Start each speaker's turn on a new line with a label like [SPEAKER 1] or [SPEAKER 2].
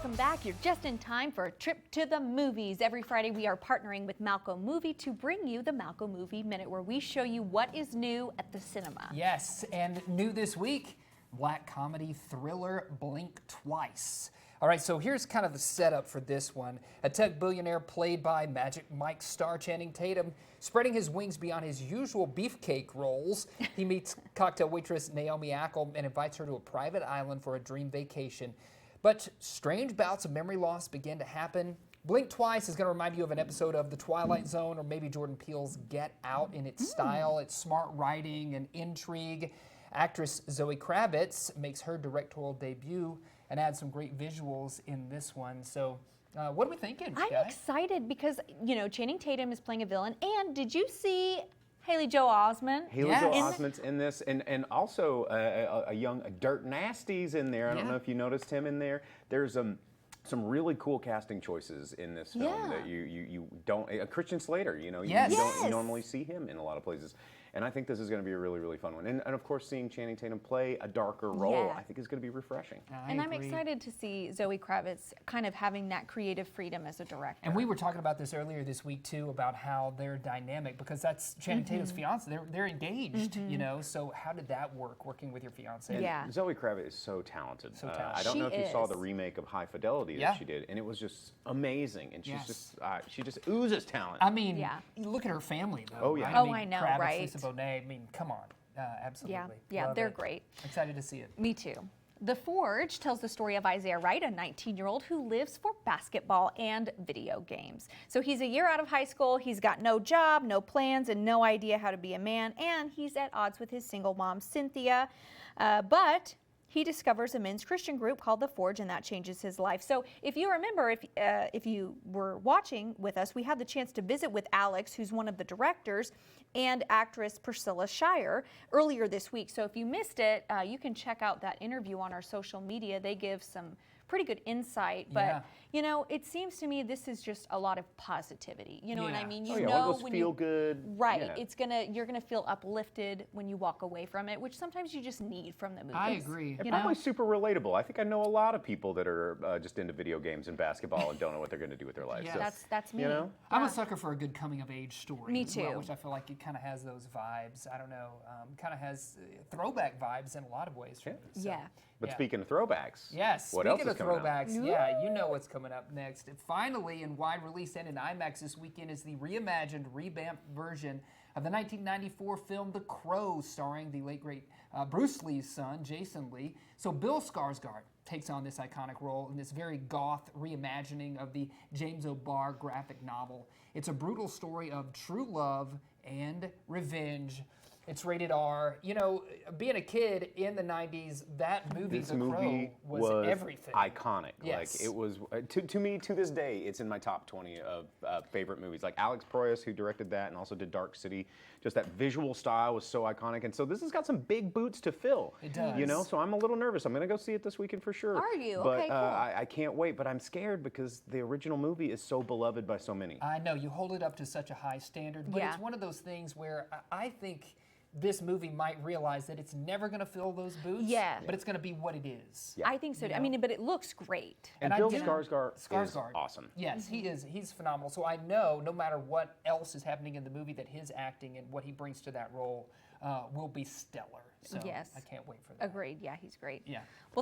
[SPEAKER 1] Welcome back. You're just in time for a trip to the movies. Every Friday we are partnering with Malco Movie to bring you the Malco Movie Minute, where we show you what is new at the cinema.
[SPEAKER 2] Yes, and new this week, black comedy thriller Blink Twice. All right, so here's kind of the setup for this one. A tech billionaire played by Magic Mike star Channing Tatum, spreading his wings beyond his usual beefcake roles. He meets cocktail waitress Naomi Ackel and invites her to a private island for a dream vacation. But strange bouts of memory loss begin to happen. Blink Twice is going to remind you of an episode of The Twilight Zone or maybe Jordan Peele's Get Out in its style. It's smart writing and intrigue. Actress Zoe Kravitz makes her directorial debut and adds some great visuals in this one. So what are we thinking,
[SPEAKER 1] I'm
[SPEAKER 2] guys?
[SPEAKER 1] excited because, you know, Channing Tatum is playing a villain. And did you see Haley Joel Osment?
[SPEAKER 3] Haley Joel Osment's in this, and also a young Dirt Nasty's in there. I don't know if you noticed him in there. There's some really cool casting choices in this film that you don't. Christian Slater, you know, you don't normally see him in a lot of places. And I think this is going to be a really, really fun one. And of course, seeing Channing Tatum play a darker role, I think is going to be refreshing.
[SPEAKER 1] And I'm excited to see Zoe Kravitz kind of having that creative freedom as a director.
[SPEAKER 2] And we were talking about this earlier this week, too, about how they're dynamic, because that's Channing Tatum's fiance. They're engaged, you know, so how did that work, working with your fiance?
[SPEAKER 3] And Zoe Kravitz is so talented.
[SPEAKER 2] So talented.
[SPEAKER 3] I don't know if you saw the remake of High Fidelity that she did, and it was just amazing. And she's she just oozes talent.
[SPEAKER 2] I mean, look at her family, though.
[SPEAKER 3] Oh, yeah.
[SPEAKER 2] Right?
[SPEAKER 1] Oh,
[SPEAKER 2] I mean,
[SPEAKER 1] I know,
[SPEAKER 2] Kravitz,
[SPEAKER 1] right?
[SPEAKER 2] Lisa Bonet, I mean, come on. Absolutely.
[SPEAKER 1] Yeah,
[SPEAKER 2] Love
[SPEAKER 1] they're
[SPEAKER 2] it.
[SPEAKER 1] great.
[SPEAKER 2] Excited to see it.
[SPEAKER 1] Me too. The Forge tells the story of Isaiah Wright, a 19-year-old who lives for basketball and video games. So he's a year out of high school, he's got no job, no plans, and no idea how to be a man, and he's at odds with his single mom, Cynthia. But he discovers a men's Christian group called The Forge, and that changes his life. So if you remember, if you were watching with us, we had the chance to visit with Alex, who's one of the directors, and actress Priscilla Shire earlier this week. So if you missed it, you can check out that interview on our social media. They give some pretty good insight, but you know, it seems to me this is just a lot of positivity. You know what I mean? You know,
[SPEAKER 3] when you feel good,
[SPEAKER 1] it's you're gonna feel uplifted when you walk away from it, which sometimes you just need from the movies.
[SPEAKER 2] I agree.
[SPEAKER 3] And probably super relatable. I think I know a lot of people that are just into video games and basketball and don't know what they're going to do with their life.
[SPEAKER 2] Yeah.
[SPEAKER 3] So,
[SPEAKER 1] that's me.
[SPEAKER 3] You know?
[SPEAKER 2] I'm a sucker for a good coming-of-age story.
[SPEAKER 1] Me
[SPEAKER 2] as well,
[SPEAKER 1] too.
[SPEAKER 2] which I feel like it kind of has those vibes. I don't know, kind of has throwback vibes in a lot of ways. For me. So,
[SPEAKER 3] But speaking of throwbacks,
[SPEAKER 2] speaking
[SPEAKER 3] what else is
[SPEAKER 2] of
[SPEAKER 3] coming
[SPEAKER 2] throwbacks, you know what's coming up next. Finally, in wide release and in IMAX this weekend is the reimagined, revamped version of the 1994 film The Crow, starring the late great Bruce Lee's son, Jason Lee. So Bill Skarsgård takes on this iconic role in this very goth reimagining of the James O'Barr graphic novel. It's a brutal story of true love and revenge. It's rated R. You know, being a kid in the 90s, that movie, The Crow, was everything.
[SPEAKER 3] Iconic.
[SPEAKER 2] Yes.
[SPEAKER 3] Like, it was, to me, to this day, it's in my top 20 of favorite movies. Like Alex Proyas, who directed that and also did Dark City, just that visual style was so iconic. And so this has got some big boots to fill.
[SPEAKER 2] It does.
[SPEAKER 3] You know, so I'm a little nervous. I'm going to go see it this weekend for sure.
[SPEAKER 1] Are you?
[SPEAKER 3] But,
[SPEAKER 1] okay, cool.
[SPEAKER 3] I can't wait, but I'm scared because the original movie is so beloved by so many.
[SPEAKER 2] I know, you hold it up to such a high standard, but it's one of those things where I think this movie might realize that it's never going to fill those boots, but it's going to be what it is.
[SPEAKER 1] I think so. I mean, but it looks great.
[SPEAKER 3] And Bill Skarsgård is awesome.
[SPEAKER 2] Yes, he is. He's phenomenal. So I know no matter what else is happening in the movie that his acting and what he brings to that role will be stellar. So I can't wait for that.
[SPEAKER 1] Agreed. Yeah, he's great.
[SPEAKER 2] Yeah.
[SPEAKER 1] Well,